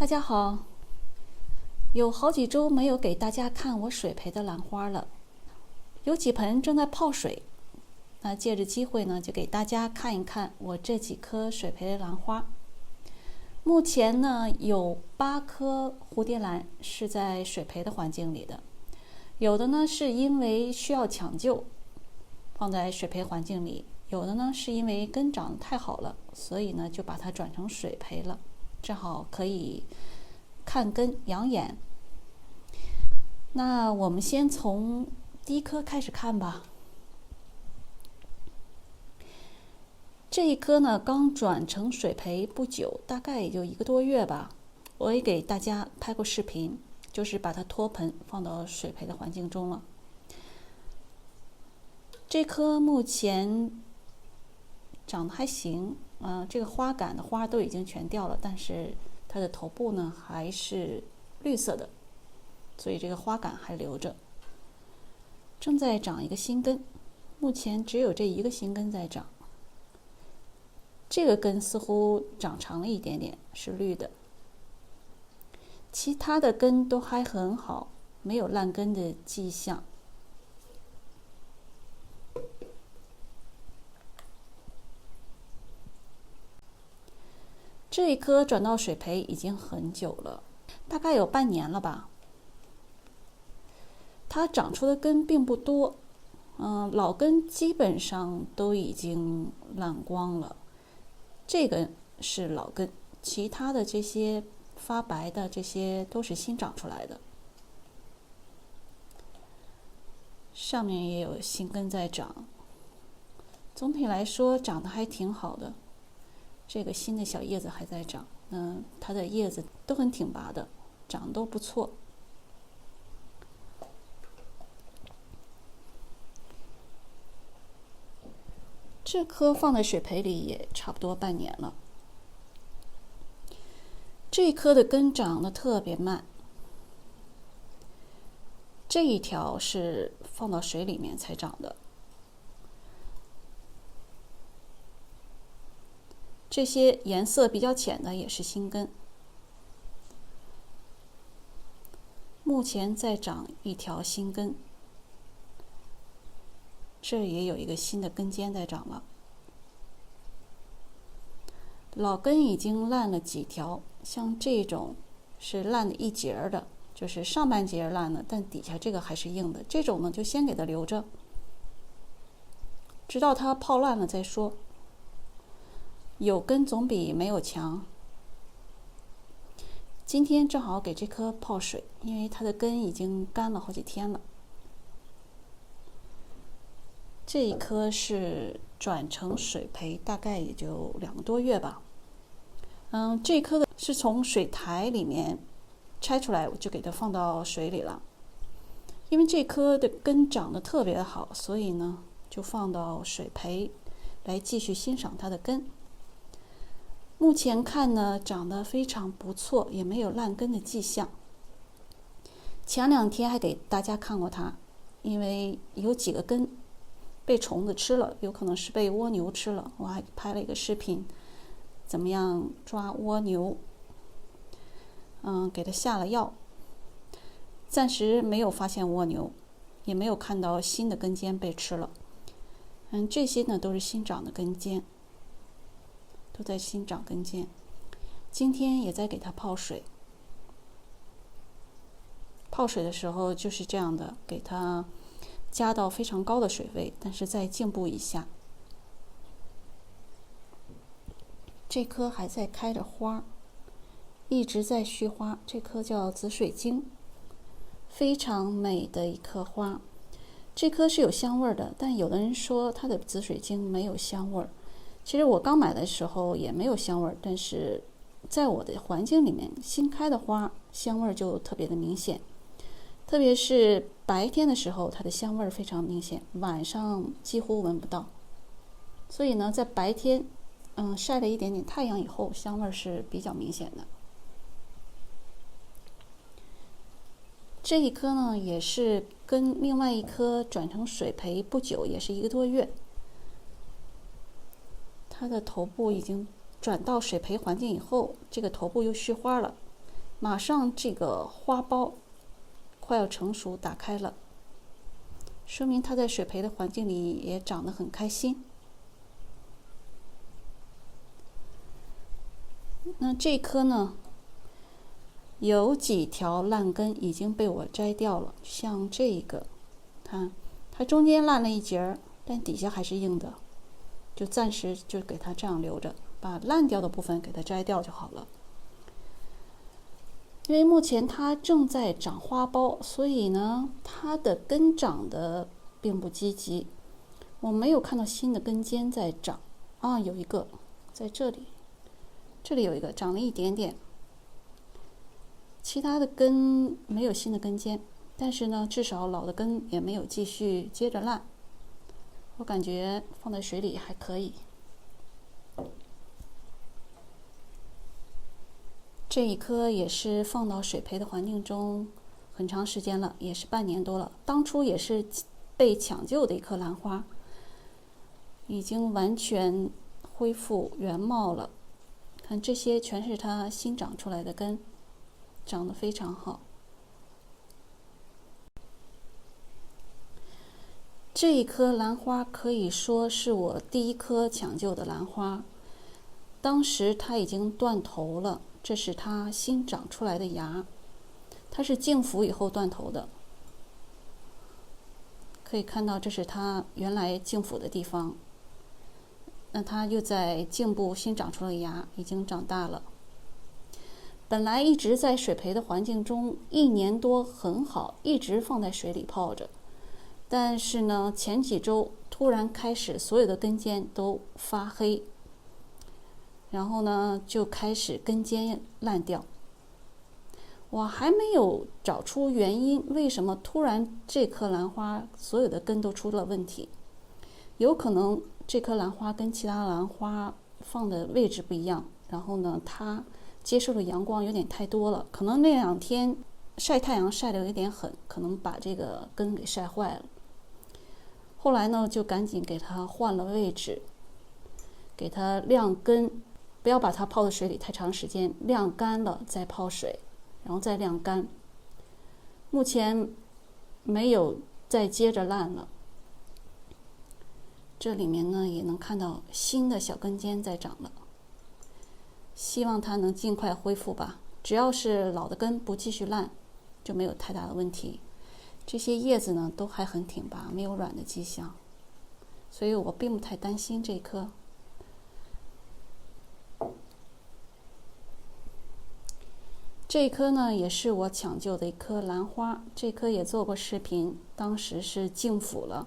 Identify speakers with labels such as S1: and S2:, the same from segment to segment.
S1: 大家好，有好几周没有给大家看我水培的兰花了，有几盆正在泡水。那借着机会呢，就给大家看一看我这几棵水培的兰花。目前呢，有8颗蝴蝶兰是在水培的环境里的，有的呢是因为需要抢救，放在水培环境里；有的呢是因为根长得太好了，所以呢就把它转成水培了，正好可以看根养眼。那我们先从第一颗开始看吧。这一颗呢，刚转成水培不久，大概也就1个多月吧。我也给大家拍过视频，就是把它托盆放到水培的环境中了。这颗目前长得还行，这个花杆的花都已经全掉了，但是它的头部呢还是绿色的，所以这个花杆还留着。正在长一个新根，目前只有这一个新根在长。这个根似乎长长了一点点，是绿的。其他的根都还很好，没有烂根的迹象。这一棵转到水培已经很久了，大概有半年了吧。它长出的根并不多，老根基本上都已经烂光了。这个是老根，其他的这些发白的这些都是新长出来的。上面也有新根在长，总体来说长得还挺好的。这个新的小叶子还在长，它的叶子都很挺拔的，长得都不错。这棵放在水培里也差不多半年了。这棵的根长得特别慢，这一条是放到水里面才长的。这些颜色比较浅的也是新根。目前在长一条新根，这也有一个新的根尖在长了。老根已经烂了几条，像这种是烂的一截的，就是上半截烂了，但底下这个还是硬的。这种呢，就先给它留着，直到它泡烂了再说。有根总比没有强。今天正好给这棵泡水，因为它的根已经干了好几天了。这一棵是转成水培，大概也就2个多月吧。这棵的是从水台里面拆出来，我就给它放到水里了。因为这棵的根长得特别好，所以呢就放到水培来继续欣赏它的根。目前看呢，长得非常不错，也没有烂根的迹象。前2天还给大家看过它，因为有几个根被虫子吃了，有可能是被蜗牛吃了。我还拍了一个视频，怎么样抓蜗牛，给它下了药。暂时没有发现蜗牛，也没有看到新的根尖被吃了。这些呢都是新长的根尖。都在新长根尖，今天也在给它泡水。泡水的时候就是这样的，给它加到非常高的水位，但是在颈部以下。这棵还在开着花，一直在续花。这棵叫紫水晶，非常美的一棵花。这棵是有香味的，但有的人说它的紫水晶没有香味。其实我刚买的时候也没有香味，但是在我的环境里面，新开的花香味就特别的明显，特别是白天的时候，它的香味非常明显，晚上几乎闻不到。所以呢，在白天，晒了一点点太阳以后，香味是比较明显的。这一棵呢，也是跟另外一棵转成水培不久，也是1个多月。它的头部已经转到水培环境以后，这个头部又续花了。马上这个花苞快要成熟，打开了，说明它在水培的环境里也长得很开心。那这棵呢，有几条烂根已经被我摘掉了，像这一个，看它中间烂了一截儿，但底下还是硬的，就暂时就给它这样留着，把烂掉的部分给它摘掉就好了。因为目前它正在长花苞，所以呢，它的根长得并不积极，我没有看到新的根尖在长。有一个在这里，这里有一个长了一点点，其他的根没有新的根尖，但是呢，至少老的根也没有继续接着烂，我感觉放在水里还可以。这一棵也是放到水培的环境中很长时间了，也是半年多了。当初也是被抢救的一棵兰花，已经完全恢复原貌了。看这些全是它新长出来的根，长得非常好。这一棵兰花可以说是我第一棵抢救的兰花，当时它已经断头了。这是它新长出来的芽，它是茎腐以后断头的。可以看到，这是它原来茎腐的地方。那它又在茎部新长出了芽，已经长大了。本来一直在水培的环境中，1年多很好，一直放在水里泡着。但是呢，前几周突然开始，所有的根尖都发黑。然后呢，就开始根尖烂掉。我还没有找出原因，为什么突然这棵兰花所有的根都出了问题？有可能这棵兰花跟其他兰花放的位置不一样，然后呢，它接受的阳光有点太多了，可能那2天晒太阳晒得有点狠，可能把这个根给晒坏了。后来呢，就赶紧给它换了位置，给它晾根。不要把它泡在水里太长时间，晾干了再泡水，然后再晾干。目前没有再接着烂了。这里面呢也能看到新的小根尖在长了，希望它能尽快恢复吧。只要是老的根不继续烂，就没有太大的问题。这些叶子呢都还很挺拔，没有软的迹象，所以我并不太担心这一棵。这棵呢也是我抢救的一棵兰花，这棵也做过视频，当时是茎腐了，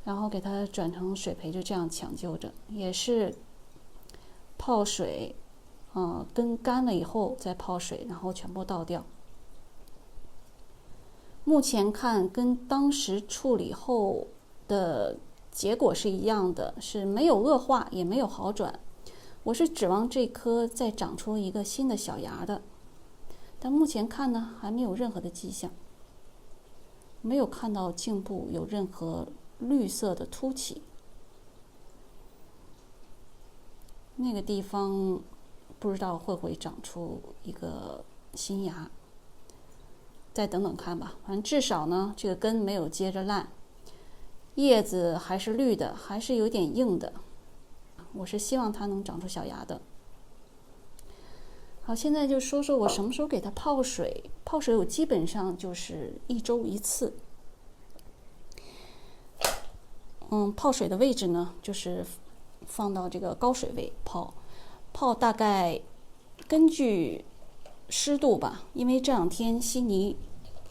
S1: 然后给它转成水培，就这样抢救着，也是泡水，根干了以后再泡水，然后全部倒掉。目前看跟当时处理后的结果是一样的，是没有恶化，也没有好转。我是指望这棵再长出一个新的小芽的，但目前看呢，还没有任何的迹象，没有看到茎部有任何绿色的凸起。那个地方不知道会不会长出一个新芽，再等等看吧。反正至少呢，这个根没有接着烂，叶子还是绿的，还是有点硬的。我是希望它能长出小芽的。好，现在就说说我什么时候给它泡水。泡水我基本上就是1周1次。泡水的位置呢，就是放到这个高水位泡大概根据湿度吧，因为这2天悉尼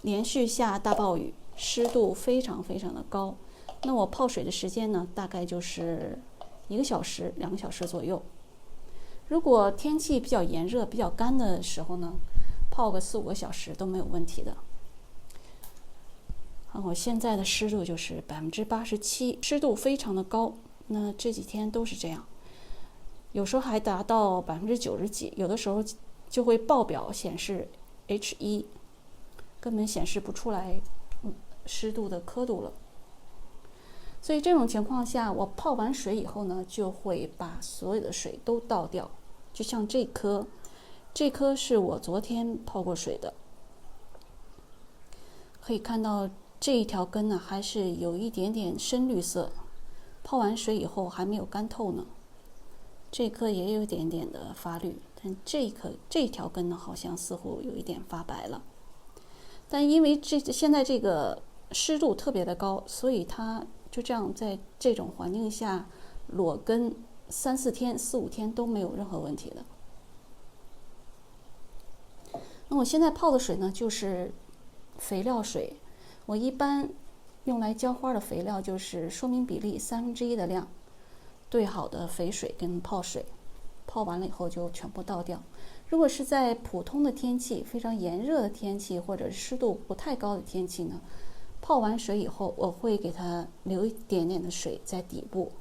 S1: 连续下大暴雨，湿度非常非常的高。那我泡水的时间呢，大概就是1个小时、2个小时左右。如果天气比较炎热、比较干的时候呢，泡个4、5个小时都没有问题的。我现在的湿度就是87%，湿度非常的高。那这几天都是这样，有时候还达到90%几，有的时候就会报表显示 H1， 根本显示不出来湿度的刻度了。所以这种情况下，我泡完水以后呢，就会把所有的水都倒掉。就像这棵这棵是我昨天泡过水的，可以看到这一条根呢还是有一点点深绿色，泡完水以后还没有干透呢。这棵也有一点点的发绿，但这条根呢好像似乎有一点发白了。但因为现在这个湿度特别的高，所以它就这样在这种环境下裸根3、4天、4、5天都没有任何问题的。那我现在泡的水呢，就是肥料水。我一般用来浇花的肥料就是说明比例1/3的量，兑好的肥水跟泡水，泡完了以后就全部倒掉。如果是在普通的天气，非常炎热的天气，或者湿度不太高的天气呢，泡完水以后，我会给它留一点点的水在底部。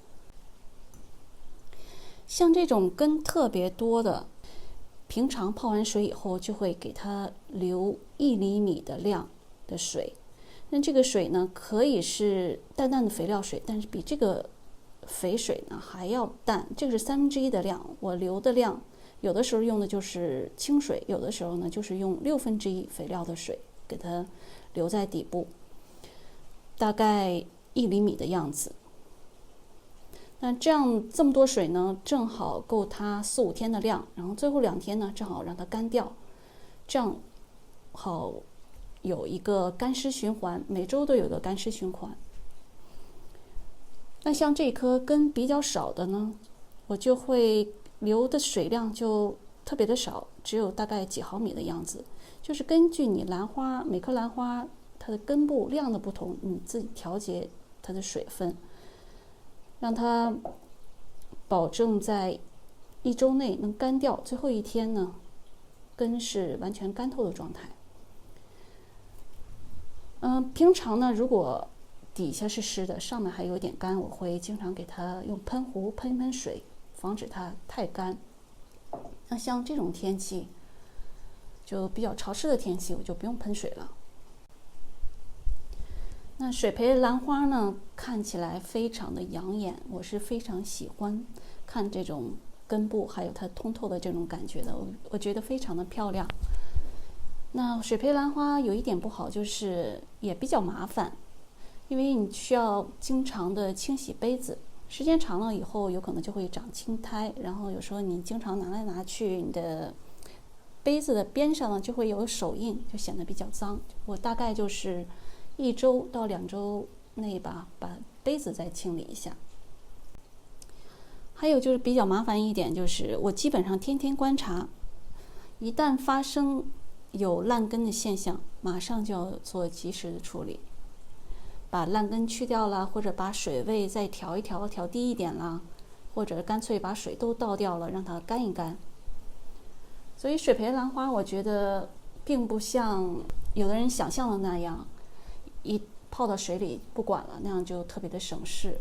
S1: 像这种根特别多的，平常泡完水以后就会给它留1厘米的量的水。那这个水呢，可以是淡淡的肥料水，但是比这个肥水呢还要淡，这个是1/3的量。我留的量有的时候用的就是清水，有的时候呢就是用1/6肥料的水给它留在底部，大概1厘米的样子。那这么多水呢，正好够它4、5天的量，然后最后2天呢正好让它干掉，这样好有一个干湿循环，每周都有一个干湿循环。那像这棵根比较少的呢，我就会留的水量就特别的少，只有大概几毫米的样子，就是根据你每棵兰花它的根部量的不同，你自己调节它的水分，让它保证在1周内能干掉，最后1天呢根是完全干透的状态。平常呢，如果底下是湿的，上面还有点干，我会经常给它用喷壶喷一喷水，防止它太干。那像这种天气，就比较潮湿的天气，我就不用喷水了。那水培兰花呢，看起来非常的养眼，我是非常喜欢看这种根部还有它通透的这种感觉的，我觉得非常的漂亮。那水培兰花有一点不好，就是也比较麻烦，因为你需要经常的清洗杯子，时间长了以后有可能就会长青苔，然后有时候你经常拿来拿去，你的杯子的边上呢就会有手印，就显得比较脏。我大概就是1周到2周内把杯子再清理一下。还有就是比较麻烦一点，就是我基本上天天观察，一旦发生有烂根的现象，马上就要做及时的处理，把烂根去掉了，或者把水位再调一调，调低一点啦，或者干脆把水都倒掉了，让它干一干。所以水培兰花我觉得并不像有的人想象的那样，一泡到水里不管了，那样就特别的省事。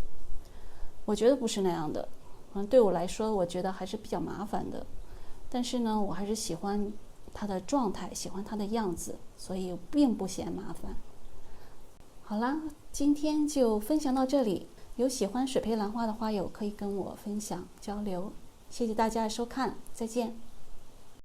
S1: 我觉得不是那样的，对我来说我觉得还是比较麻烦的，但是呢我还是喜欢它的状态，喜欢它的样子，所以并不嫌麻烦。好啦，今天就分享到这里，有喜欢水培兰花的花友可以跟我分享交流，谢谢大家的收看，再见。